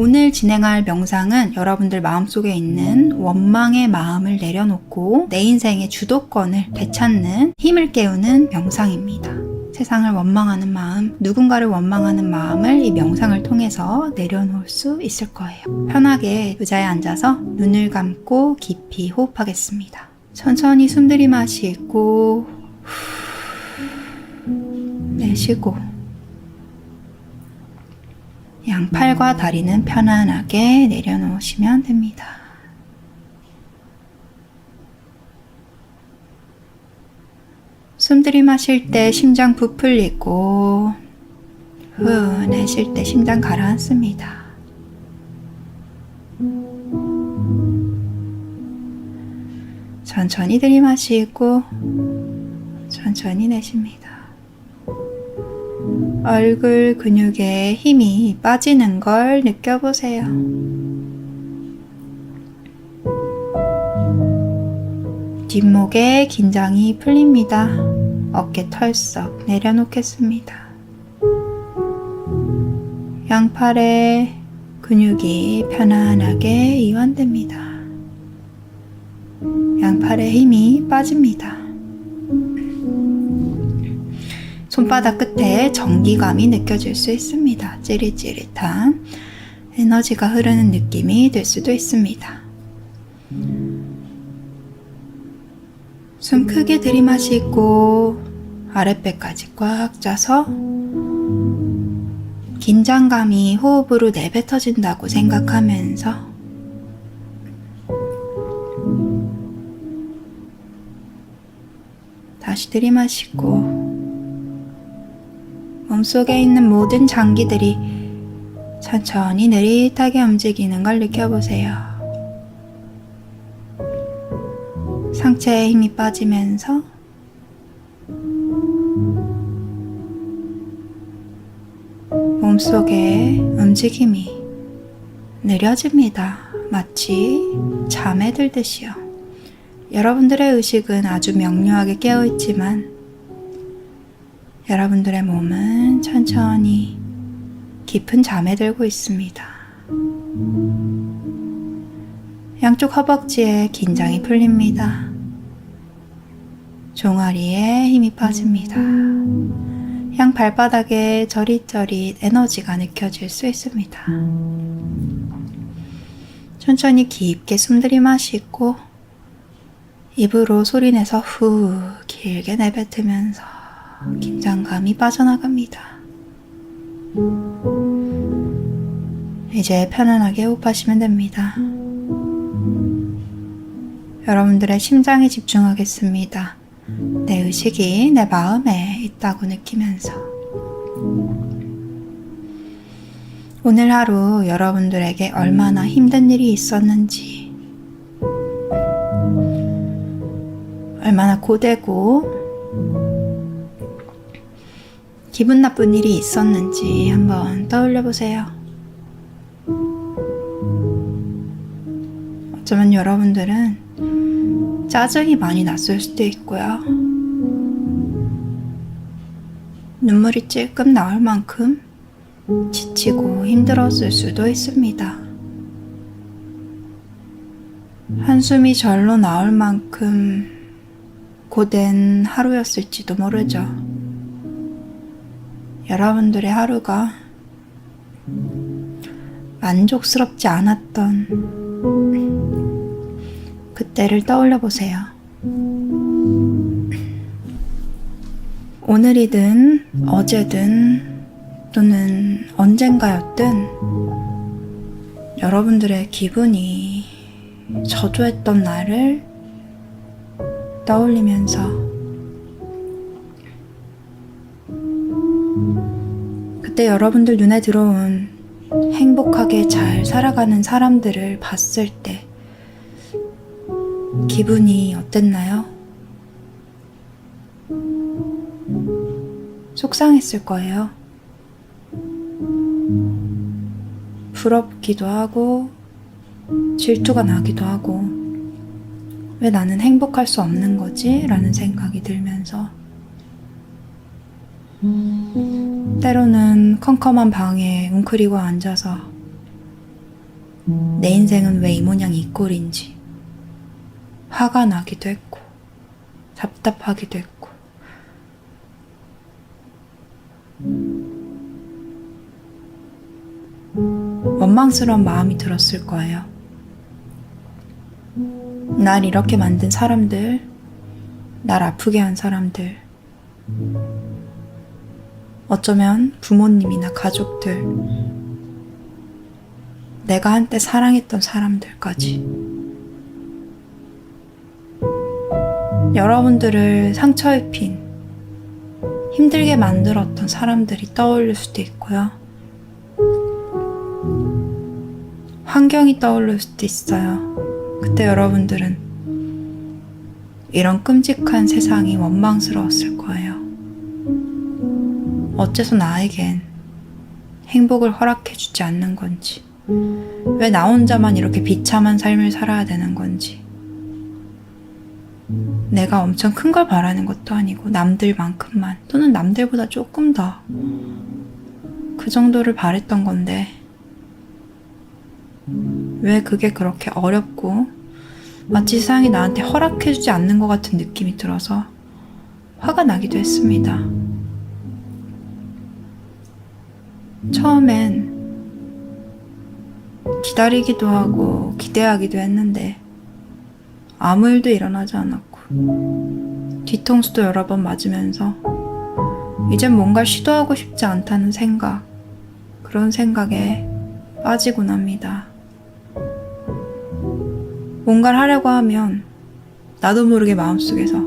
오늘 진행할 명상은 여러분들 마음속에 있는 원망의 마음을 내려놓고 내 인생의 주도권을 되찾는 힘을 깨우는 명상입니다. 세상을 원망하는 마음, 누군가를 원망하는 마음을 이 명상을 통해서 내려놓을 수 있을 거예요. 편하게 의자에 앉아서 눈을 감고 깊이 호흡하겠습니다. 천천히 숨 들이마시고 내쉬고, 양팔과 다리는 편안하게 내려놓으시면 됩니다. 숨 들이마실 때 심장 부풀리고 후 내쉴 때 심장 가라앉습니다. 천천히 들이마시고 천천히 내쉽니다. 얼굴 근육에 힘이 빠지는 걸 느껴보세요. 뒷목에 긴장이 풀립니다. 어깨 털썩 내려놓겠습니다. 양팔에 근육이 편안하게 이완됩니다. 양팔에 힘이 빠집니다. 손바닥 끝에 전기감이 느껴질 수 있습니다. 찌릿찌릿한 에너지가 흐르는 느낌이 들 수도 있습니다. 숨 크게 들이마시고 아랫배까지 꽉 짜서 긴장감이 호흡으로 내뱉어진다고 생각하면서 다시 들이마시고 몸속에 있는 모든 장기들이 천천히 느릿하게 움직이는 걸 느껴보세요. 상체에 힘이 빠지면서 몸속에 움직임이 느려집니다. 마치 잠에 들듯이요. 여러분들의 의식은 아주 명료하게 깨어있지만 여러분들의 몸은 천천히 깊은 잠에 들고 있습니다. 양쪽 허벅지에 긴장이 풀립니다. 종아리에 힘이 빠집니다. 양 발바닥에 저릿저릿 에너지가 느껴질 수 있습니다. 천천히 깊게 숨 들이마시고 입으로 소리내서 후 길게 내뱉으면서 긴장감이 빠져나갑니다. 이제 편안하게 호흡하시면 됩니다. 여러분들의 심장에 집중하겠습니다. 내 의식이 내 마음에 있다고 느끼면서 오늘 하루 여러분들에게 얼마나 힘든 일이 있었는지, 얼마나 고되고 기분 나쁜 일이 있었는지 한번 떠올려 보세요. 어쩌면 여러분들은 짜증이 많이 났을 수도 있고요. 눈물이 찔끔 나올 만큼 지치고 힘들었을 수도 있습니다. 한숨이 절로 나올 만큼 고된 하루였을지도 모르죠. 여러분들의 하루가 만족스럽지 않았던 그때를 떠올려 보세요. 오늘이든 어제든 또는 언젠가였든 여러분들의 기분이 저조했던 날을 떠올리면서 그때 여러분들 눈에 들어온 행복하게 잘 살아가는 사람들을 봤을 때 기분이 어땠나요? 속상했을 거예요. 부럽기도 하고 질투가 나기도 하고 왜 나는 행복할 수 없는 거지? 라는 생각이 들면서 때로는 컴컴한 방에 웅크리고 앉아서 내 인생은 왜 이 모양이 이 꼴인지 화가 나기도 했고 답답하기도 했고 원망스러운 마음이 들었을 거예요. 날 이렇게 만든 사람들, 날 아프게 한 사람들, 어쩌면 부모님이나 가족들, 내가 한때 사랑했던 사람들까지. 여러분들을 상처 입힌, 힘들게 만들었던 사람들이 떠올릴 수도 있고요. 환경이 떠오를 수도 있어요. 그때 여러분들은 이런 끔찍한 세상이 원망스러웠을 거예요. 어째서 나에겐 행복을 허락해주지 않는 건지, 왜 나 혼자만 이렇게 비참한 삶을 살아야 되는 건지, 내가 엄청 큰 걸 바라는 것도 아니고 남들만큼만 또는 남들보다 조금 더 그 정도를 바랬던 건데 왜 그게 그렇게 어렵고 마치 세상이 나한테 허락해주지 않는 것 같은 느낌이 들어서 화가 나기도 했습니다. 처음엔 기다리기도 하고 기대하기도 했는데 아무 일도 일어나지 않았고 뒤통수도 여러 번 맞으면서 이젠 뭔가 시도하고 싶지 않다는 생각, 그런 생각에 빠지곤 합니다. 뭔가를 하려고 하면 나도 모르게 마음속에서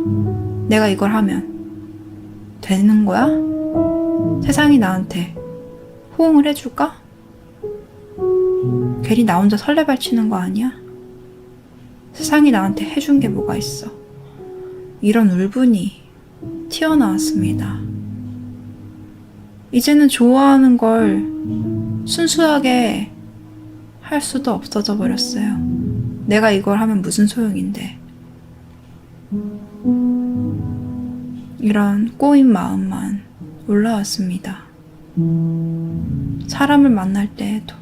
내가 이걸 하면 되는 거야? 세상이 나한테 호응을 해줄까? 괜히 나 혼자 설레발치는 거 아니야? 세상이 나한테 해준 게 뭐가 있어? 이런 울분이 튀어나왔습니다. 이제는 좋아하는 걸 순수하게 할 수도 없어져 버렸어요. 내가 이걸 하면 무슨 소용인데. 이런 꼬인 마음만 올라왔습니다. 사람을 만날 때에도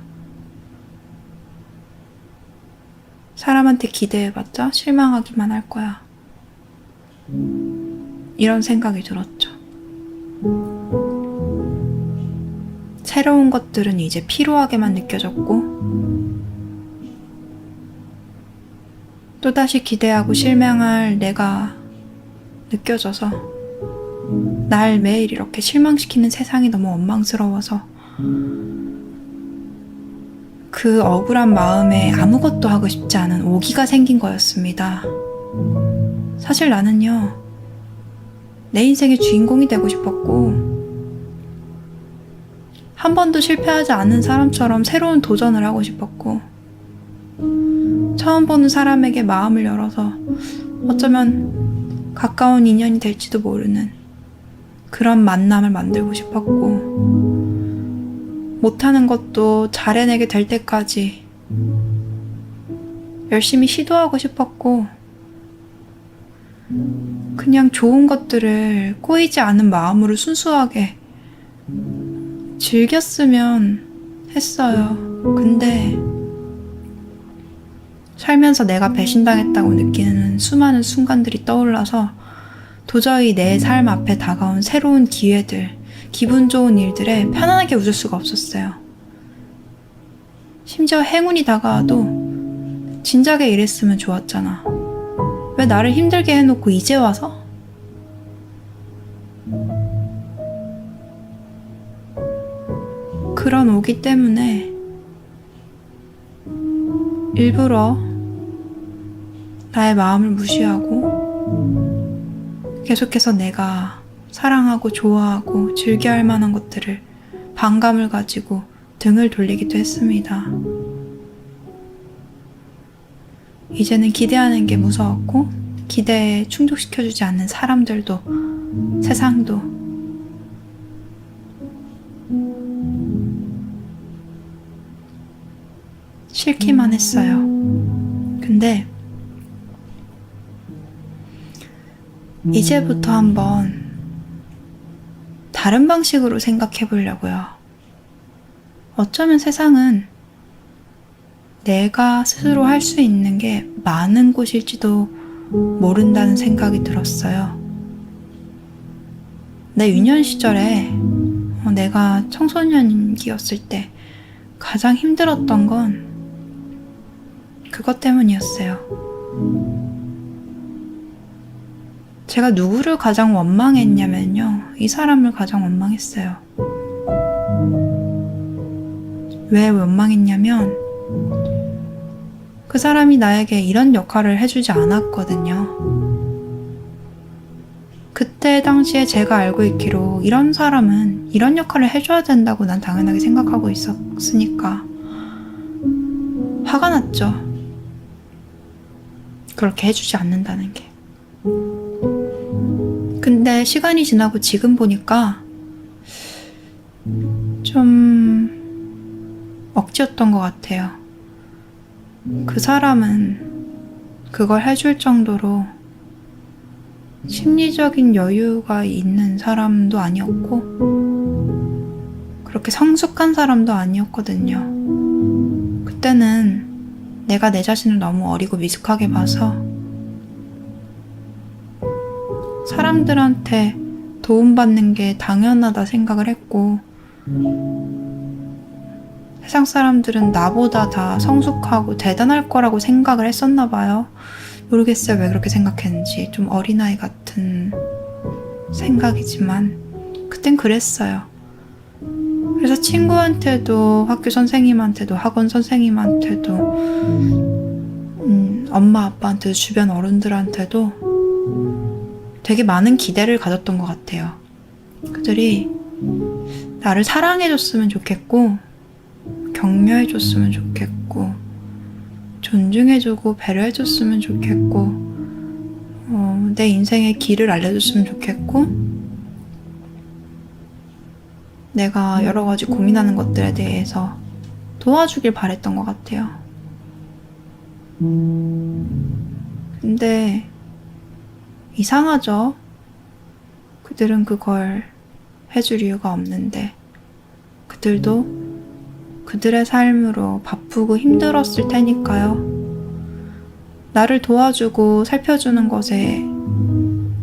사람한테 기대해봤자 실망하기만 할 거야. 이런 생각이 들었죠. 새로운 것들은 이제 피로하게만 느껴졌고 또다시 기대하고 실망할 내가 느껴져서 날 매일 이렇게 실망시키는 세상이 너무 원망스러워서 그 억울한 마음에 아무것도 하고 싶지 않은 오기가 생긴 거였습니다. 사실 나는요, 내 인생의 주인공이 되고 싶었고 한 번도 실패하지 않은 사람처럼 새로운 도전을 하고 싶었고 처음 보는 사람에게 마음을 열어서 어쩌면 가까운 인연이 될지도 모르는 그런 만남을 만들고 싶었고 못하는 것도 잘 해내게 될 때까지 열심히 시도하고 싶었고 그냥 좋은 것들을 꼬이지 않은 마음으로 순수하게 즐겼으면 했어요. 근데 살면서 내가 배신당했다고 느끼는 수많은 순간들이 떠올라서 도저히 내 삶 앞에 다가온 새로운 기회들, 기분 좋은 일들에 편안하게 웃을 수가 없었어요. 심지어 행운이 다가와도 진작에 이랬으면 좋았잖아. 왜 나를 힘들게 해놓고 이제 와서? 그런 오기 때문에 일부러 나의 마음을 무시하고 계속해서 내가 사랑하고 좋아하고 즐겨할 만한 것들을 반감을 가지고 등을 돌리기도 했습니다. 이제는 기대하는 게 무서웠고 기대에 충족시켜주지 않는 사람들도 세상도 싫기만 했어요. 근데 이제부터 한번 다른 방식으로 생각해 보려고요. 어쩌면 세상은 내가 스스로 할 수 있는 게 많은 곳일지도 모른다는 생각이 들었어요. 내 유년 시절에 내가 청소년기였을 때 가장 힘들었던 건 그것 때문이었어요. 제가 누구를 가장 원망했냐면요. 이 사람을 가장 원망했어요. 왜 원망했냐면 그 사람이 나에게 이런 역할을 해주지 않았거든요. 그때 당시에 제가 알고 있기로 이런 사람은 이런 역할을 해줘야 된다고 난 당연하게 생각하고 있었으니까 화가 났죠. 그렇게 해주지 않는다는 게. 근데 시간이 지나고 지금 보니까 좀 억지였던 것 같아요. 그 사람은 그걸 해줄 정도로 심리적인 여유가 있는 사람도 아니었고 그렇게 성숙한 사람도 아니었거든요. 그때는 내가 내 자신을 너무 어리고 미숙하게 봐서 사람들한테 도움받는 게 당연하다 생각을 했고 세상 사람들은 나보다 다 성숙하고 대단할 거라고 생각을 했었나 봐요. 모르겠어요, 왜 그렇게 생각했는지. 좀 어린아이 같은 생각이지만 그땐 그랬어요. 그래서 친구한테도 학교 선생님한테도 학원 선생님한테도 엄마 아빠한테도 주변 어른들한테도 되게 많은 기대를 가졌던 것 같아요. 그들이 나를 사랑해줬으면 좋겠고 격려해줬으면 좋겠고 존중해주고 배려해줬으면 좋겠고 내 인생의 길을 알려줬으면 좋겠고 내가 여러 가지 고민하는 것들에 대해서 도와주길 바랬던 것 같아요. 근데 이상하죠? 그들은 그걸 해줄 이유가 없는데 그들도 그들의 삶으로 바쁘고 힘들었을 테니까요. 나를 도와주고 살펴주는 것에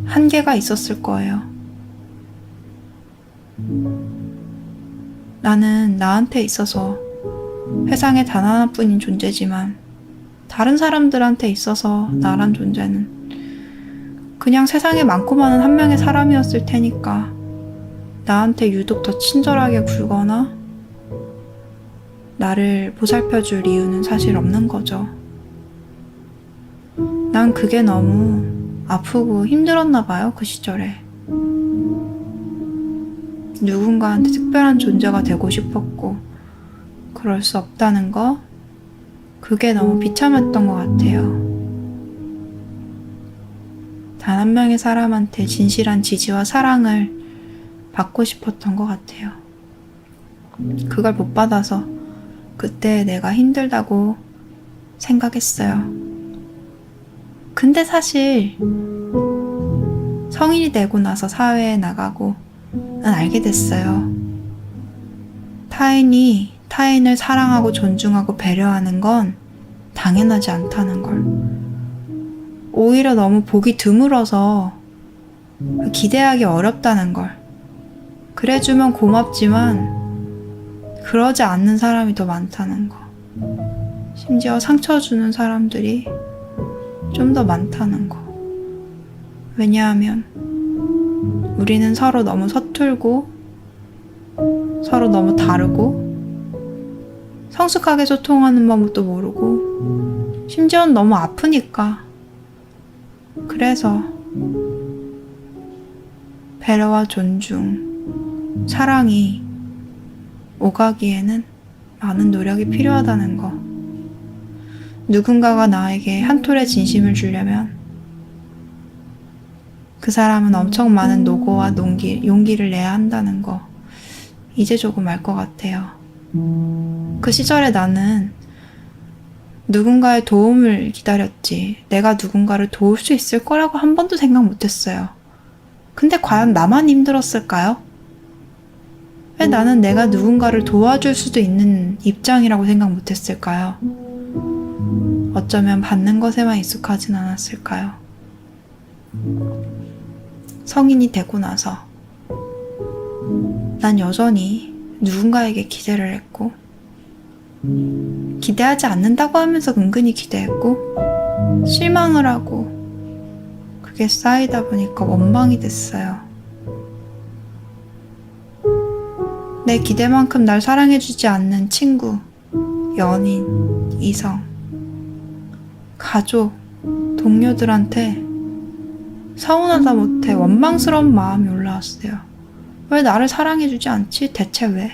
한계가 있었을 거예요. 나는 나한테 있어서 세상에 단 하나뿐인 존재지만 다른 사람들한테 있어서 나란 존재는 그냥 세상에 많고 많은 한 명의 사람이었을 테니까 나한테 유독 더 친절하게 굴거나 나를 보살펴줄 이유는 사실 없는 거죠. 난 그게 너무 아프고 힘들었나 봐요, 그 시절에. 누군가한테 특별한 존재가 되고 싶었고 그럴 수 없다는 거, 그게 너무 비참했던 것 같아요. 단 한 명의 사람한테 진실한 지지와 사랑을 받고 싶었던 것 같아요. 그걸 못 받아서 그때 내가 힘들다고 생각했어요. 근데 사실 성인이 되고 나서 사회에 나가고 난 알게 됐어요. 타인이 타인을 사랑하고 존중하고 배려하는 건 당연하지 않다는 걸. 오히려 너무 보기 드물어서 기대하기 어렵다는 걸. 그래주면 고맙지만 그러지 않는 사람이 더 많다는 거. 심지어 상처 주는 사람들이 좀 더 많다는 거. 왜냐하면 우리는 서로 너무 서툴고 서로 너무 다르고 성숙하게 소통하는 방법도 모르고 심지어는 너무 아프니까. 그래서 배려와 존중, 사랑이 오가기에는 많은 노력이 필요하다는 거. 누군가가 나에게 한 톨의 진심을 주려면 그 사람은 엄청 많은 노고와 용기를 내야 한다는 거. 이제 조금 알 것 같아요. 그 시절에 나는 누군가의 도움을 기다렸지 내가 누군가를 도울 수 있을 거라고 한 번도 생각 못했어요. 근데 과연 나만 힘들었을까요? 왜 나는 내가 누군가를 도와줄 수도 있는 입장이라고 생각 못했을까요? 어쩌면 받는 것에만 익숙하진 않았을까요? 성인이 되고 나서 난 여전히 누군가에게 기대를 했고, 기대하지 않는다고 하면서 은근히 기대했고, 실망을 하고, 그게 쌓이다 보니까 원망이 됐어요. 내 기대만큼 날 사랑해주지 않는 친구, 연인, 이성, 가족, 동료들한테 서운하다 못해 원망스러운 마음이 올라왔어요. 왜 나를 사랑해주지 않지? 대체 왜?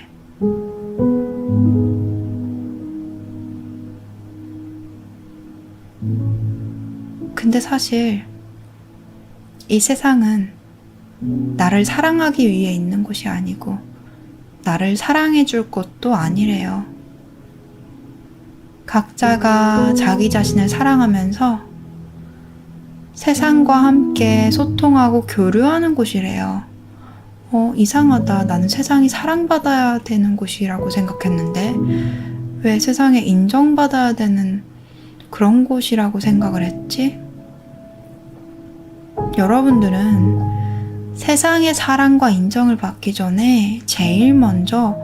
근데 사실 이 세상은 나를 사랑하기 위해 있는 곳이 아니고 나를 사랑해줄 곳도 아니래요. 각자가 자기 자신을 사랑하면서 세상과 함께 소통하고 교류하는 곳이래요. 이상하다. 나는 세상이 사랑받아야 되는 곳이라고 생각했는데 왜 세상에 인정받아야 되는 그런 곳이라고 생각을 했지? 여러분들은 세상의 사랑과 인정을 받기 전에 제일 먼저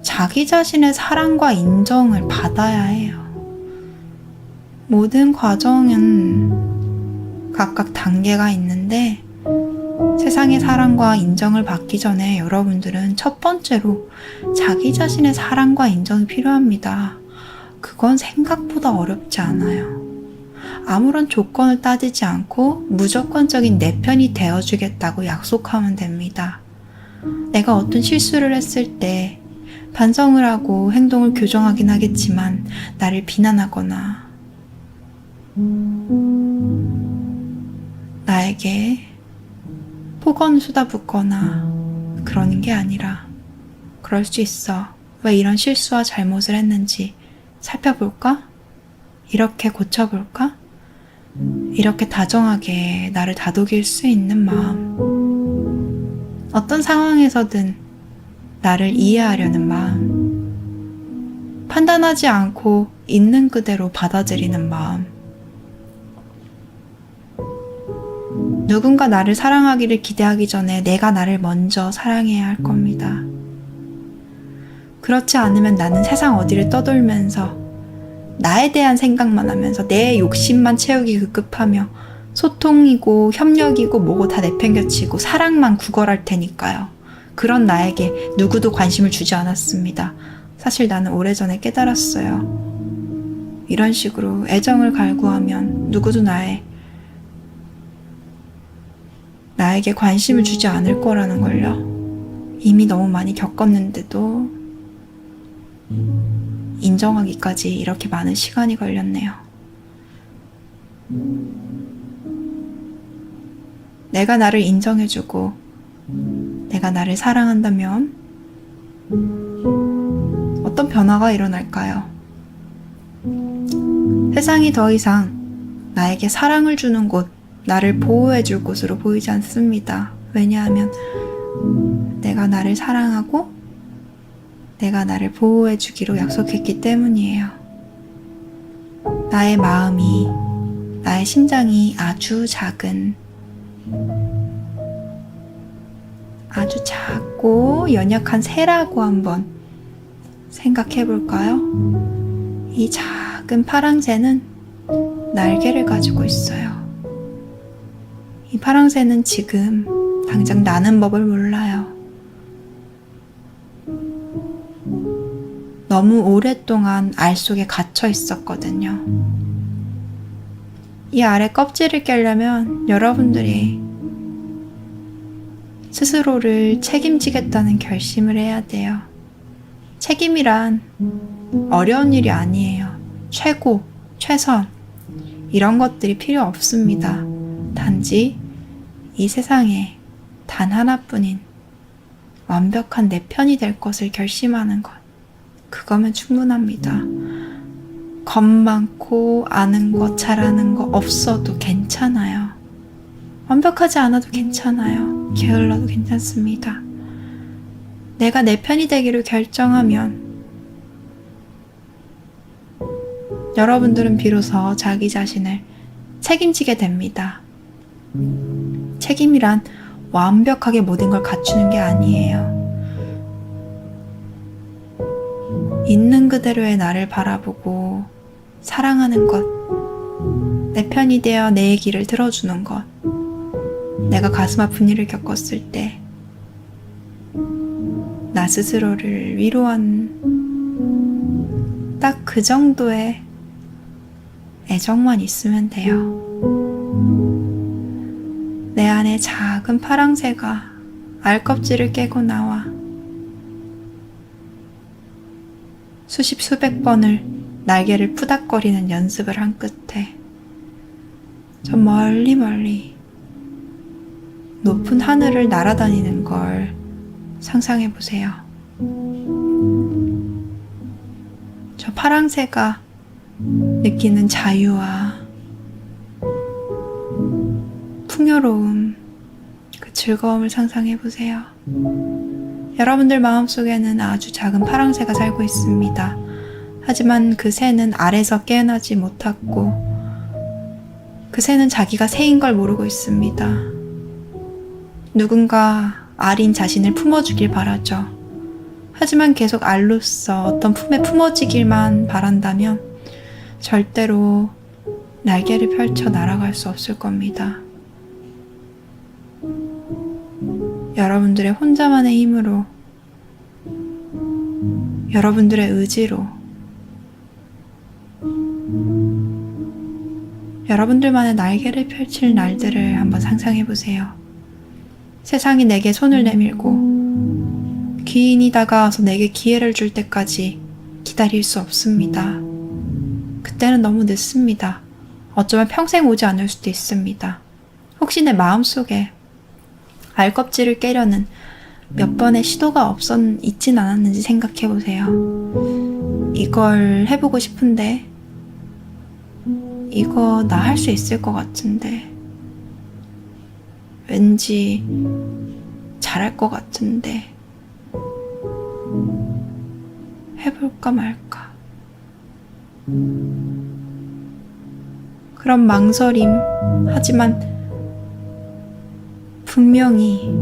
자기 자신의 사랑과 인정을 받아야 해요. 모든 과정은 각각 단계가 있는데 세상의 사랑과 인정을 받기 전에 여러분들은 첫 번째로 자기 자신의 사랑과 인정이 필요합니다. 그건 생각보다 어렵지 않아요. 아무런 조건을 따지지 않고 무조건적인 내 편이 되어주겠다고 약속하면 됩니다. 내가 어떤 실수를 했을 때 반성을 하고 행동을 교정하긴 하겠지만 나를 비난하거나 나에게 폭언을 쏟아붓거나 그러는 게 아니라 그럴 수 있어. 왜 이런 실수와 잘못을 했는지 살펴볼까? 이렇게 고쳐볼까? 이렇게 다정하게 나를 다독일 수 있는 마음. 어떤 상황에서든 나를 이해하려는 마음. 판단하지 않고 있는 그대로 받아들이는 마음. 누군가 나를 사랑하기를 기대하기 전에 내가 나를 먼저 사랑해야 할 겁니다. 그렇지 않으면 나는 세상 어디를 떠돌면서 나에 대한 생각만 하면서 내 욕심만 채우기 급급하며 소통이고 협력이고 뭐고 다 내팽겨치고 사랑만 구걸할 테니까요. 그런 나에게 누구도 관심을 주지 않았습니다. 사실 나는 오래전에 깨달았어요. 이런 식으로 애정을 갈구하면 누구도 나에게 관심을 주지 않을 거라는 걸요. 이미 너무 많이 겪었는데도 인정하기까지 이렇게 많은 시간이 걸렸네요. 내가 나를 인정해주고 내가 나를 사랑한다면 어떤 변화가 일어날까요? 세상이 더 이상 나에게 사랑을 주는 곳, 나를 보호해줄 곳으로 보이지 않습니다. 왜냐하면 내가 나를 사랑하고 내가 나를 보호해주기로 약속했기 때문이에요. 나의 마음이, 나의 심장이 아주 작은, 아주 작고 연약한 새라고 한번 생각해 볼까요? 이 작은 파랑새는 날개를 가지고 있어요. 이 파랑새는 지금 당장 나는 법을 몰라요. 너무 오랫동안 알 속에 갇혀 있었거든요. 이 알의 껍질을 깨려면 여러분들이 스스로를 책임지겠다는 결심을 해야 돼요. 책임이란 어려운 일이 아니에요. 최고, 최선 이런 것들이 필요 없습니다. 단지 이 세상에 단 하나뿐인 완벽한 내 편이 될 것을 결심하는 것. 그거면 충분합니다. 겁 많고 아는 거 잘하는 거 없어도 괜찮아요. 완벽하지 않아도 괜찮아요. 게을러도 괜찮습니다. 내가 내 편이 되기로 결정하면 여러분들은 비로소 자기 자신을 책임지게 됩니다. 책임이란 완벽하게 모든 걸 갖추는 게 아니에요. 있는 그대로의 나를 바라보고 사랑하는 것, 내 편이 되어 내 얘기를 들어주는 것, 내가 가슴 아픈 일을 겪었을 때 나 스스로를 위로하는 딱 그 정도의 애정만 있으면 돼요. 내 안에 작은 파랑새가 알껍질을 깨고 나와 수십 수백 번을 날개를 푸닥거리는 연습을 한 끝에 저 멀리 높은 하늘을 날아다니는 걸 상상해 보세요. 저 파랑새가 느끼는 자유와 풍요로움, 그 즐거움을 상상해 보세요. 여러분들 마음속에는 아주 작은 파랑새가 살고 있습니다. 하지만 그 새는 알에서 깨어나지 못하고 그 새는 자기가 새인 걸 모르고 있습니다. 누군가 알인 자신을 품어주길 바라죠. 하지만 계속 알로서 어떤 품에 품어지길만 바란다면 절대로 날개를 펼쳐 날아갈 수 없을 겁니다. 여러분들의 혼자만의 힘으로, 여러분들의 의지로, 여러분들만의 날개를 펼칠 날들을 한번 상상해 보세요. 세상이 내게 손을 내밀고 귀인이 다가와서 내게 기회를 줄 때까지 기다릴 수 없습니다. 그때는 너무 늦습니다. 어쩌면 평생 오지 않을 수도 있습니다. 혹시 내 마음속에 알껍질을 깨려는 몇 번의 시도가 있진 않았는지 생각해 보세요. 이걸 해보고 싶은데, 이거 나 할 수 있을 것 같은데, 왠지 잘할 것 같은데, 해볼까 말까. 그런 망설임, 하지만 분명히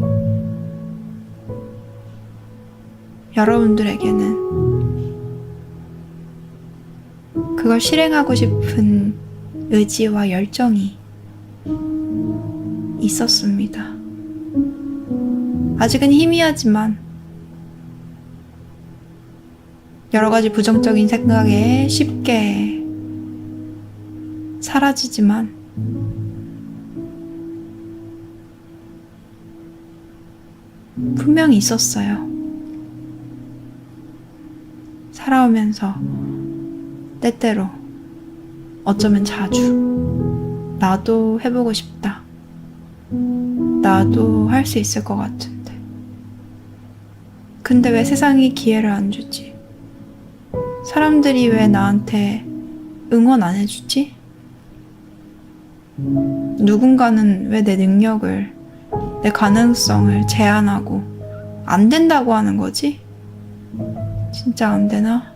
여러분들에게는 그걸 실행하고 싶은 의지와 열정이 있었습니다. 아직은 희미하지만 여러 가지 부정적인 생각에 쉽게 사라지지만 분명히 있었어요. 살아오면서 때때로, 어쩌면 자주 나도 해보고 싶다. 나도 할 수 있을 것 같은데. 근데 왜 세상이 기회를 안 주지? 사람들이 왜 나한테 응원 안 해주지? 누군가는 왜 내 능력을, 내 가능성을 제한하고 안 된다고 하는 거지? 진짜 안 되나?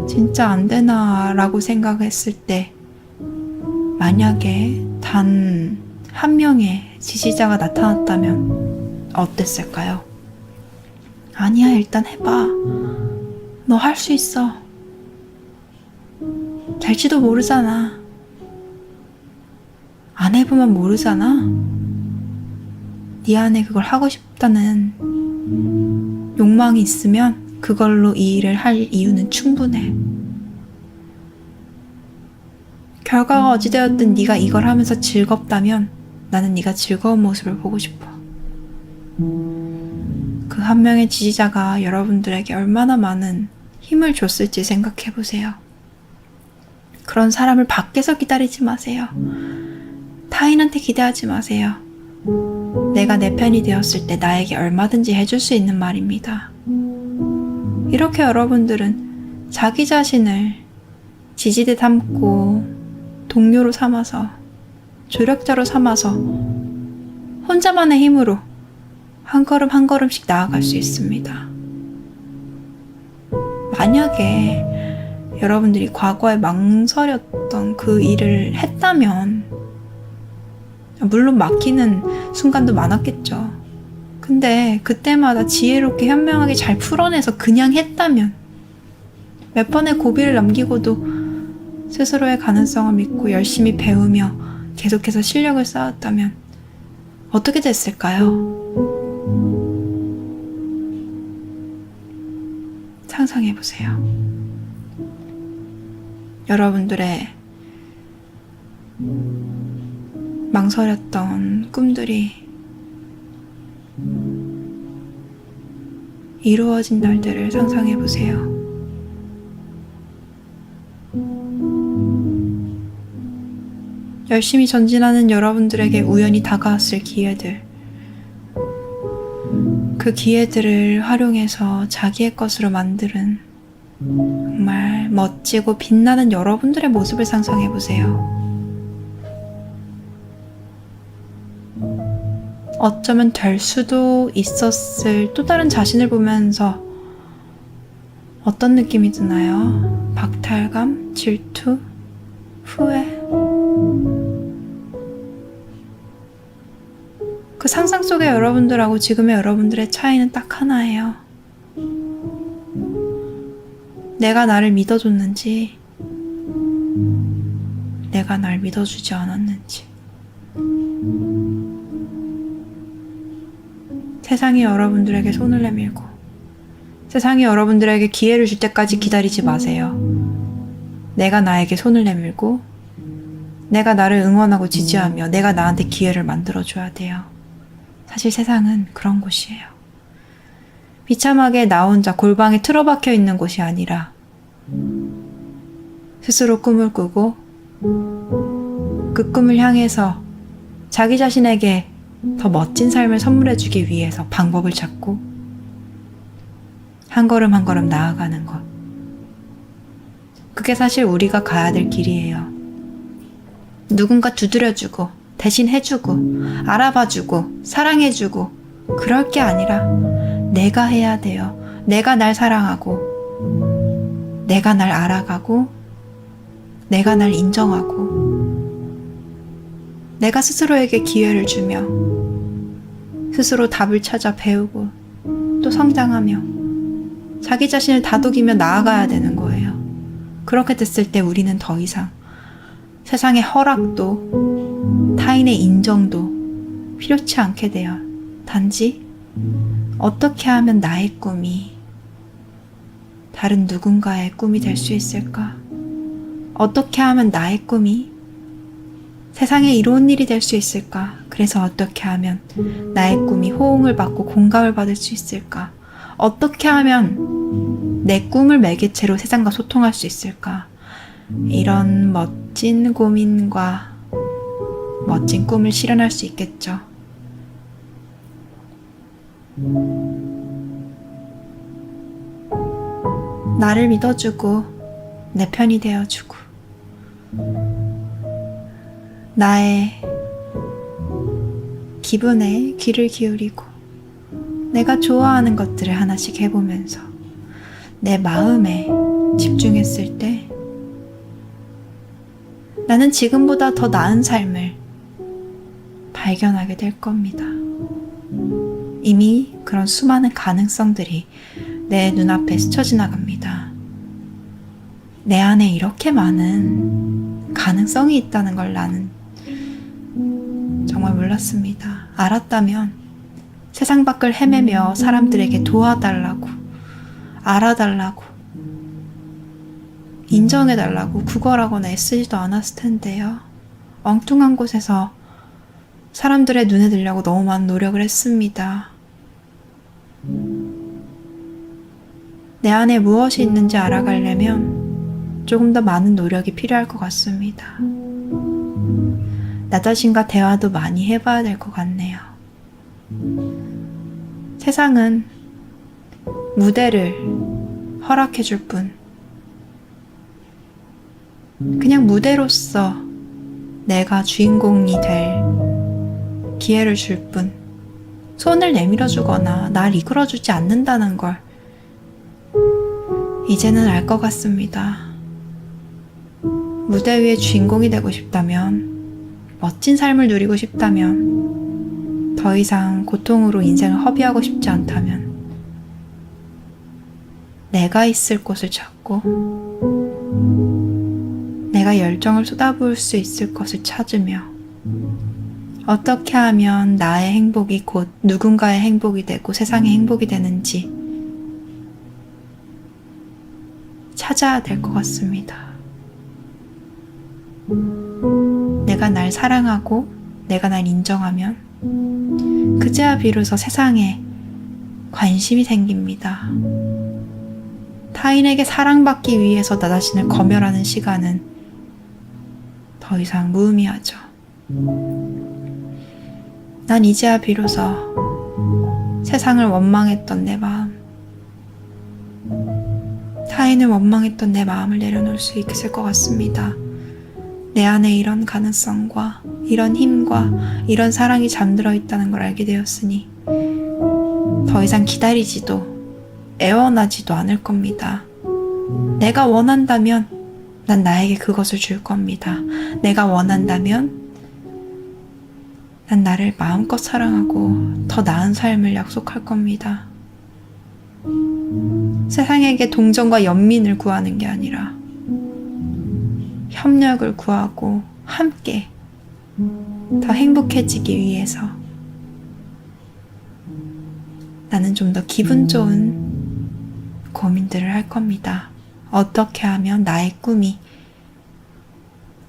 진짜 안 되나? 라고 생각했을 때 만약에 단 한 명의 지지자가 나타났다면 어땠을까요? 아니야, 일단 해봐. 너 할 수 있어. 될지도 모르잖아. 안 해보면 모르잖아. 네 안에 그걸 하고 싶다는 욕망이 있으면 그걸로 이 일을 할 이유는 충분해. 결과가 어찌되었든 네가 이걸 하면서 즐겁다면 나는 네가 즐거운 모습을 보고 싶어. 그 한 명의 지지자가 여러분들에게 얼마나 많은 힘을 줬을지 생각해보세요. 그런 사람을 밖에서 기다리지 마세요. 타인한테 기대하지 마세요. 내가 내 편이 되었을 때 나에게 얼마든지 해줄 수 있는 말입니다. 이렇게 여러분들은 자기 자신을 지지대 삼고 동료로 삼아서, 조력자로 삼아서 혼자만의 힘으로 한 걸음 한 걸음씩 나아갈 수 있습니다. 만약에 여러분들이 과거에 망설였던 그 일을 했다면, 물론 막히는 순간도 많았겠죠. 근데 그때마다 지혜롭게 현명하게 잘 풀어내서 그냥 했다면, 몇 번의 고비를 넘기고도 스스로의 가능성을 믿고 열심히 배우며 계속해서 실력을 쌓았다면 어떻게 됐을까요? 상상해보세요. 여러분들의 망설였던 꿈들이 이루어진 날들을 상상해보세요. 열심히 전진하는 여러분들에게 우연히 다가왔을 기회들, 그 기회들을 활용해서 자기의 것으로 만드는 정말 멋지고 빛나는 여러분들의 모습을 상상해보세요. 어쩌면 될 수도 있었을 또 다른 자신을 보면서 어떤 느낌이 드나요? 박탈감, 질투, 후회? 그 상상 속의 여러분들하고 지금의 여러분들의 차이는 딱 하나예요. 내가 나를 믿어줬는지, 내가 날 믿어주지 않았는지. 세상이 여러분들에게 손을 내밀고, 세상이 여러분들에게 기회를 줄 때까지 기다리지 마세요. 내가 나에게 손을 내밀고, 내가 나를 응원하고 지지하며 내가 나한테 기회를 만들어줘야 돼요. 사실 세상은 그런 곳이에요. 비참하게 나 혼자 골방에 틀어박혀 있는 곳이 아니라 스스로 꿈을 꾸고 그 꿈을 향해서 자기 자신에게 더 멋진 삶을 선물해주기 위해서 방법을 찾고 한 걸음 한 걸음 나아가는 것. 그게 사실 우리가 가야 될 길이에요. 누군가 두드려주고 대신 해주고 알아봐주고 사랑해주고 그럴 게 아니라 내가 해야 돼요. 내가 날 사랑하고 내가 날 알아가고 내가 날 인정하고 내가 스스로에게 기회를 주며 스스로 답을 찾아 배우고 또 성장하며 자기 자신을 다독이며 나아가야 되는 거예요. 그렇게 됐을 때 우리는 더 이상 세상의 허락도 타인의 인정도 필요치 않게 돼요. 단지 어떻게 하면 나의 꿈이 다른 누군가의 꿈이 될 수 있을까? 어떻게 하면 나의 꿈이 세상에 이로운 일이 될 수 있을까? 그래서 어떻게 하면 나의 꿈이 호응을 받고 공감을 받을 수 있을까? 어떻게 하면 내 꿈을 매개체로 세상과 소통할 수 있을까? 이런 멋진 고민과 멋진 꿈을 실현할 수 있겠죠. 나를 믿어주고 내 편이 되어주고 나의 기분에 귀를 기울이고 내가 좋아하는 것들을 하나씩 해보면서 내 마음에 집중했을 때 나는 지금보다 더 나은 삶을 발견하게 될 겁니다. 이미 그런 수많은 가능성들이 내 눈앞에 스쳐 지나갑니다. 내 안에 이렇게 많은 가능성이 있다는 걸 나는 정말 몰랐습니다. 알았다면 세상 밖을 헤매며 사람들에게 도와달라고, 알아달라고, 인정해달라고 구걸하거나 애쓰지도 않았을 텐데요. 엉뚱한 곳에서 사람들의 눈에 들려고 너무 많은 노력을 했습니다. 내 안에 무엇이 있는지 알아가려면 조금 더 많은 노력이 필요할 것 같습니다. 나 자신과 대화도 많이 해봐야 될 것 같네요. 세상은 무대를 허락해줄 뿐, 그냥 무대로서 내가 주인공이 될 기회를 줄 뿐, 손을 내밀어 주거나 날 이끌어 주지 않는다는 걸 이제는 알 것 같습니다. 무대 위의 주인공이 되고 싶다면, 멋진 삶을 누리고 싶다면, 더 이상 고통으로 인생을 허비하고 싶지 않다면, 내가 있을 곳을 찾고, 내가 열정을 쏟아부을 수 있을 것을 찾으며, 어떻게 하면 나의 행복이 곧 누군가의 행복이 되고 세상의 행복이 되는지 찾아야 될 것 같습니다. 내가 날 사랑하고 내가 날 인정하면 그제야 비로소 세상에 관심이 생깁니다. 타인에게 사랑받기 위해서 나 자신을 검열하는 시간은 더 이상 무의미하죠. 난 이제야 비로소 세상을 원망했던 내 마음, 타인을 원망했던 내 마음을 내려놓을 수 있을 것 같습니다. 내 안에 이런 가능성과 이런 힘과 이런 사랑이 잠들어 있다는 걸 알게 되었으니 더 이상 기다리지도 애원하지도 않을 겁니다. 내가 원한다면 난 나에게 그것을 줄 겁니다. 내가 원한다면 난 나를 마음껏 사랑하고 더 나은 삶을 약속할 겁니다. 세상에게 동정과 연민을 구하는 게 아니라 협력을 구하고 함께 더 행복해지기 위해서 나는 좀 더 기분 좋은 고민들을 할 겁니다. 어떻게 하면 나의 꿈이,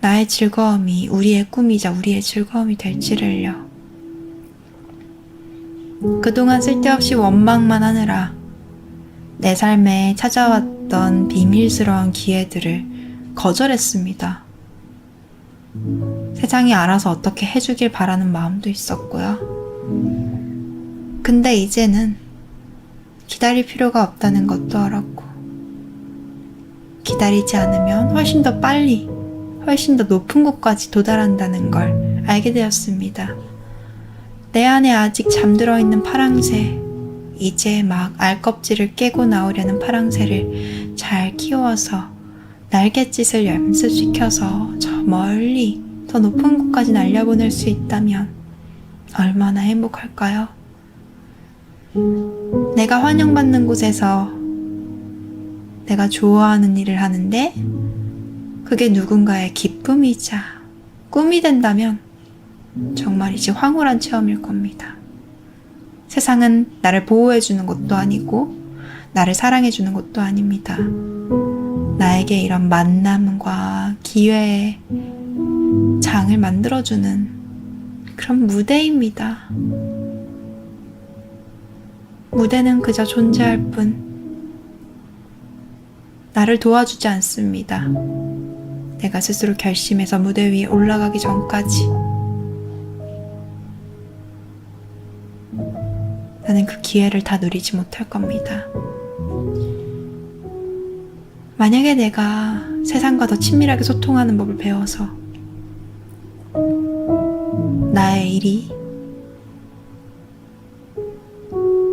나의 즐거움이 우리의 꿈이자 우리의 즐거움이 될지를요. 그동안 쓸데없이 원망만 하느라 내 삶에 찾아왔던 비밀스러운 기회들을 거절했습니다. 세상이 알아서 어떻게 해주길 바라는 마음도 있었고요. 근데 이제는 기다릴 필요가 없다는 것도 알았고, 기다리지 않으면 훨씬 더 빨리, 훨씬 더 높은 곳까지 도달한다는 걸 알게 되었습니다. 내 안에 아직 잠들어 있는 파랑새, 이제 막 알껍질을 깨고 나오려는 파랑새를 잘 키워서 날갯짓을 연습시켜서 저 멀리 더 높은 곳까지 날려보낼 수 있다면 얼마나 행복할까요? 내가 환영받는 곳에서 내가 좋아하는 일을 하는데 그게 누군가의 기쁨이자 꿈이 된다면 정말이지 황홀한 체험일 겁니다. 세상은 나를 보호해주는 것도 아니고 나를 사랑해주는 것도 아닙니다. 나에게 이런 만남과 기회의 장을 만들어주는 그런 무대입니다. 무대는 그저 존재할 뿐 나를 도와주지 않습니다. 내가 스스로 결심해서 무대 위에 올라가기 전까지 나는 그 기회를 다 누리지 못할 겁니다. 만약에 내가 세상과 더 친밀하게 소통하는 법을 배워서 나의 일이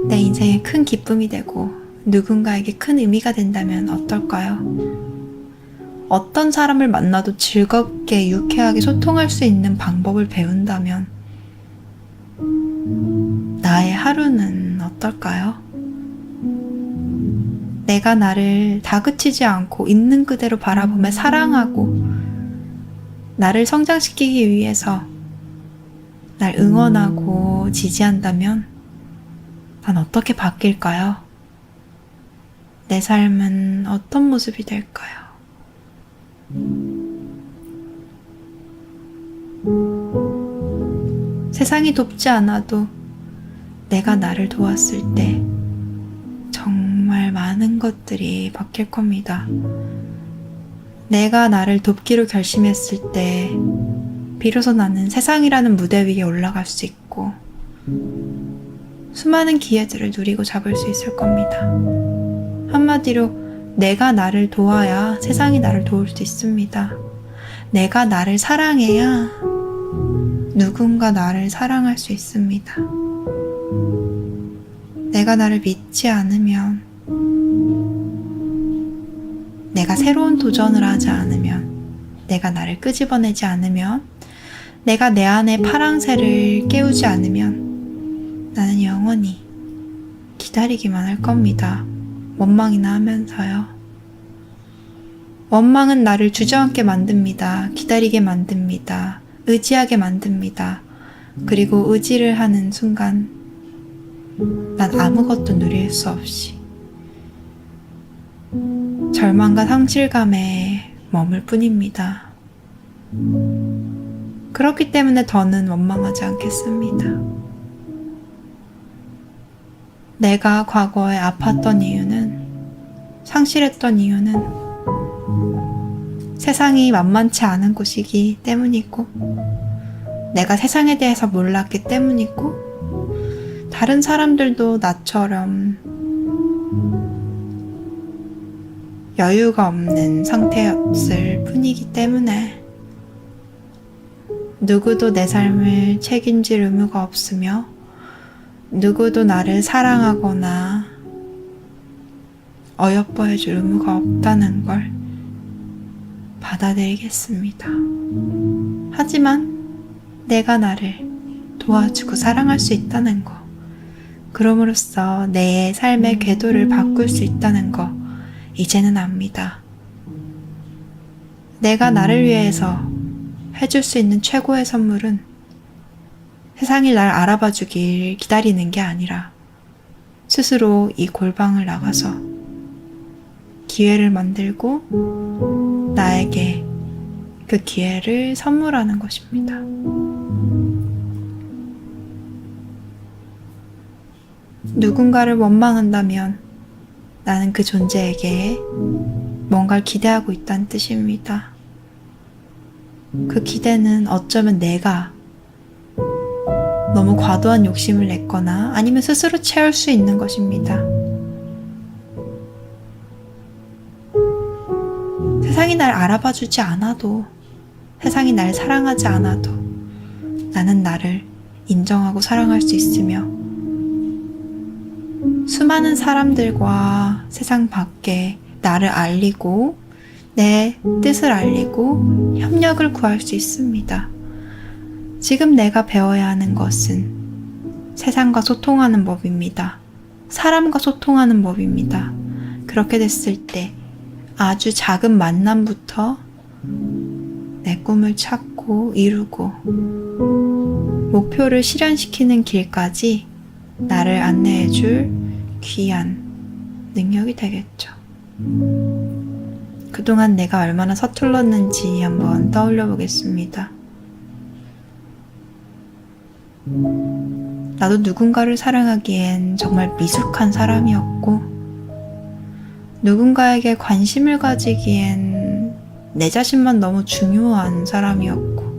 내 인생에 큰 기쁨이 되고 누군가에게 큰 의미가 된다면 어떨까요? 어떤 사람을 만나도 즐겁게 유쾌하게 소통할 수 있는 방법을 배운다면 나의 하루는 어떨까요? 내가 나를 다그치지 않고 있는 그대로 바라보며 사랑하고 나를 성장시키기 위해서 날 응원하고 지지한다면 난 어떻게 바뀔까요? 내 삶은 어떤 모습이 될까요? 세상이 돕지 않아도 내가 나를 도왔을 때 정말 많은 것들이 바뀔 겁니다. 내가 나를 돕기로 결심했을 때 비로소 나는 세상이라는 무대 위에 올라갈 수 있고 수많은 기회들을 누리고 잡을 수 있을 겁니다. 한마디로 내가 나를 도와야 세상이 나를 도울 수 있습니다. 내가 나를 사랑해야 누군가 나를 사랑할 수 있습니다. 내가 나를 믿지 않으면, 내가 새로운 도전을 하지 않으면 내가 나를 끄집어내지 않으면, 내가 내 안의 파랑새를 깨우지 않으면 나는 영원히 기다리기만 할 겁니다. 원망이나 하면서요. 원망은 나를 주저앉게 만듭니다. 기다리게 만듭니다. 의지하게 만듭니다. 그리고 의지를 하는 순간 난 아무것도 누릴 수 없이 절망과 상실감에 머물 뿐입니다. 그렇기 때문에 더는 원망하지 않겠습니다. 내가 과거에 아팠던 이유는, 상실했던 이유는 세상이 만만치 않은 곳이기 때문이고, 내가 세상에 대해서 몰랐기 때문이고, 다른 사람들도 나처럼 여유가 없는 상태였을 뿐이기 때문에 누구도 내 삶을 책임질 의무가 없으며 누구도 나를 사랑하거나 어여뻐해줄 의무가 없다는 걸 받아들이겠습니다. 하지만 내가 나를 도와주고 사랑할 수 있다는 거, 그럼으로써 내 삶의 궤도를 바꿀 수 있다는 거 이제는 압니다. 내가 나를 위해서 해줄 수 있는 최고의 선물은 세상이 날 알아봐 주길 기다리는 게 아니라 스스로 이 골방을 나가서 기회를 만들고 나에게 그 기회를 선물하는 것입니다. 누군가를 원망한다면 나는 그 존재에게 뭔가를 기대하고 있다는 뜻입니다. 그 기대는 어쩌면 내가 너무 과도한 욕심을 냈거나 아니면 스스로 채울 수 있는 것입니다. 세상이 날 알아봐 주지 않아도, 세상이 날 사랑하지 않아도 나는 나를 인정하고 사랑할 수 있으며 수많은 사람들과 세상 밖에 나를 알리고 내 뜻을 알리고 협력을 구할 수 있습니다. 지금 내가 배워야 하는 것은 세상과 소통하는 법입니다. 사람과 소통하는 법입니다. 그렇게 됐을 때 아주 작은 만남부터 내 꿈을 찾고 이루고 목표를 실현시키는 길까지 나를 안내해줄 귀한 능력이 되겠죠. 그동안 내가 얼마나 서툴렀는지 한번 떠올려 보겠습니다. 나도 누군가를 사랑하기엔 정말 미숙한 사람이었고, 누군가에게 관심을 가지기엔 내 자신만 너무 중요한 사람이었고,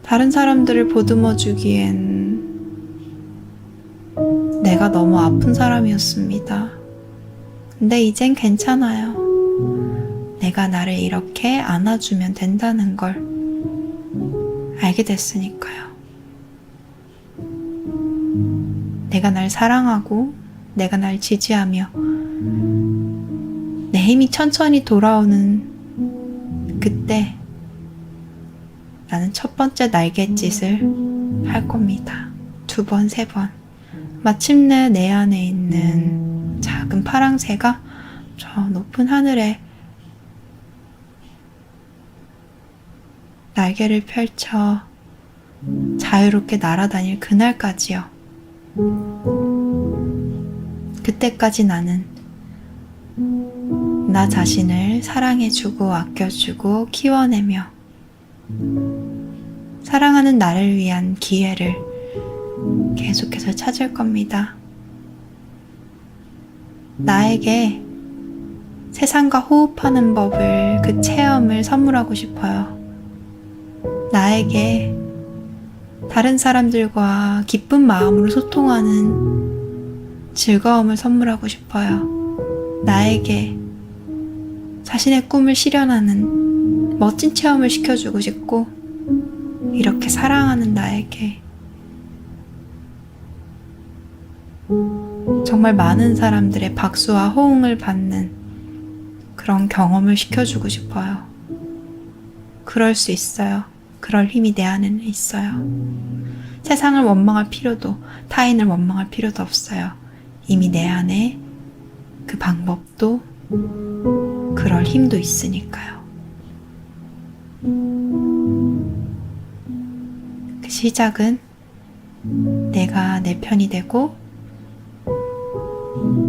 다른 사람들을 보듬어 주기엔 내가 너무 아픈 사람이었습니다. 근데 이젠 괜찮아요. 내가 나를 이렇게 안아주면 된다는 걸 알게 됐으니까요. 내가 날 사랑하고 내가 날 지지하며 내 힘이 천천히 돌아오는 그때 나는 첫 번째 날갯짓을 할 겁니다. 2번, 3번. 마침내 내 안에 있는 작은 파랑새가 저 높은 하늘에 날개를 펼쳐 자유롭게 날아다닐 그날까지요. 그때까지 나는 나 자신을 사랑해주고 아껴주고 키워내며 사랑하는 나를 위한 기회를 계속해서 찾을 겁니다. 나에게 세상과 호흡하는 법을, 그 체험을 선물하고 싶어요. 나에게 다른 사람들과 기쁜 마음으로 소통하는 즐거움을 선물하고 싶어요. 나에게 자신의 꿈을 실현하는 멋진 체험을 시켜주고 싶고, 이렇게 사랑하는 나에게 정말 많은 사람들의 박수와 호응을 받는 그런 경험을 시켜주고 싶어요. 그럴 수 있어요. 그럴 힘이 내 안에는 있어요. 세상을 원망할 필요도, 타인을 원망할 필요도 없어요. 이미 내 안에 그 방법도, 그럴 힘도 있으니까요. 그 시작은 내가 내 편이 되고,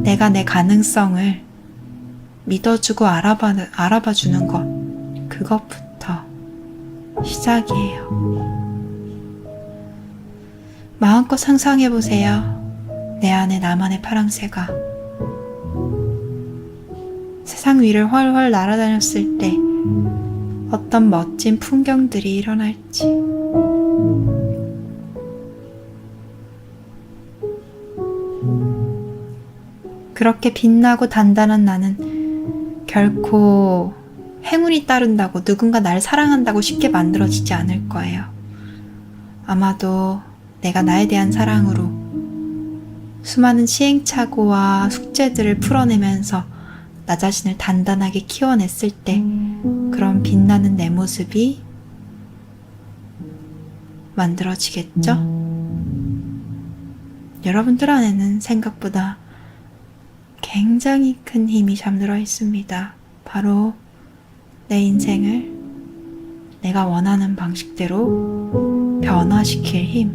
내가 내 가능성을 믿어주고 알아봐주는 것, 그것부터 시작이에요. 마음껏 상상해보세요. 내 안에 나만의 파랑새가 세상 위를 훨훨 날아다녔을 때 어떤 멋진 풍경들이 일어날지. 그렇게 빛나고 단단한 나는 결코 행운이 따른다고, 누군가 날 사랑한다고 쉽게 만들어지지 않을 거예요. 아마도 내가 나에 대한 사랑으로 수많은 시행착오와 숙제들을 풀어내면서 나 자신을 단단하게 키워냈을 때 그런 빛나는 내 모습이 만들어지겠죠? 여러분들 안에는 생각보다 굉장히 큰 힘이 잠들어 있습니다. 바로 내 인생을 내가 원하는 방식대로 변화시킬 힘.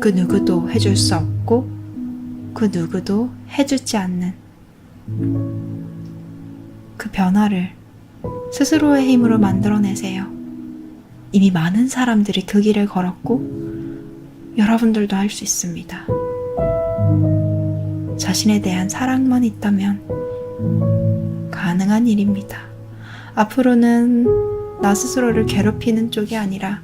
그 누구도 해줄 수 없고 그 누구도 해주지 않는 그 변화를 스스로의 힘으로 만들어내세요. 이미 많은 사람들이 그 길을 걸었고 여러분들도 할 수 있습니다. 자신에 대한 사랑만 있다면 가능한 일입니다. 앞으로는 나 스스로를 괴롭히는 쪽이 아니라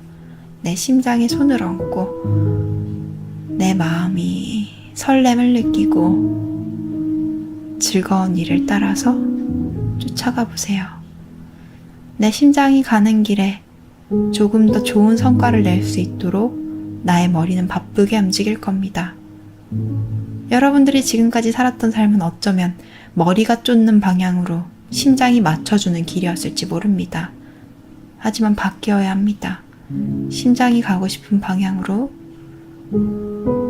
내 심장에 손을 얹고 내 마음이 설렘을 느끼고 즐거운 일을 따라서 쫓아가 보세요. 내 심장이 가는 길에 조금 더 좋은 성과를 낼 수 있도록 나의 머리는 바쁘게 움직일 겁니다. 여러분들이 지금까지 살았던 삶은 어쩌면 머리가 쫓는 방향으로 심장이 맞춰주는 길이었을지 모릅니다. 하지만 바뀌어야 합니다. 심장이 가고 싶은 방향으로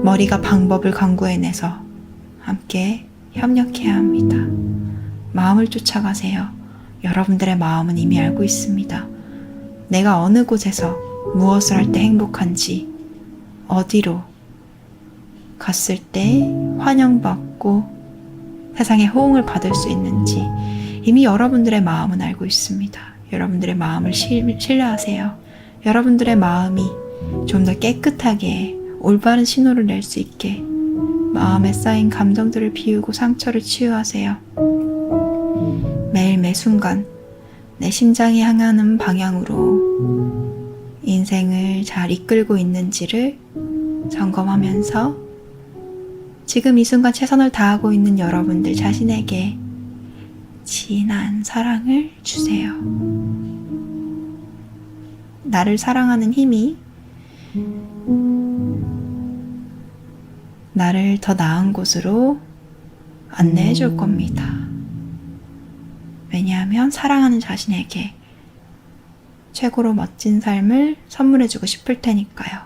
머리가 방법을 강구해내서 함께 협력해야 합니다. 마음을 쫓아가세요. 여러분들의 마음은 이미 알고 있습니다. 내가 어느 곳에서 무엇을 할 때 행복한지, 어디로 갔을 때 환영받고 세상에 호응을 받을 수 있는지 이미 여러분들의 마음은 알고 있습니다. 여러분들의 마음을 신뢰하세요. 여러분들의 마음이 좀 더 깨끗하게 올바른 신호를 낼 수 있게 마음에 쌓인 감정들을 비우고 상처를 치유하세요. 매일 매 순간 내 심장이 향하는 방향으로 인생을 잘 이끌고 있는지를 점검하면서 지금 이 순간 최선을 다하고 있는 여러분들 자신에게 진한 사랑을 주세요. 나를 사랑하는 힘이 나를 더 나은 곳으로 안내해 줄 겁니다. 왜냐하면 사랑하는 자신에게 최고로 멋진 삶을 선물해 주고 싶을 테니까요.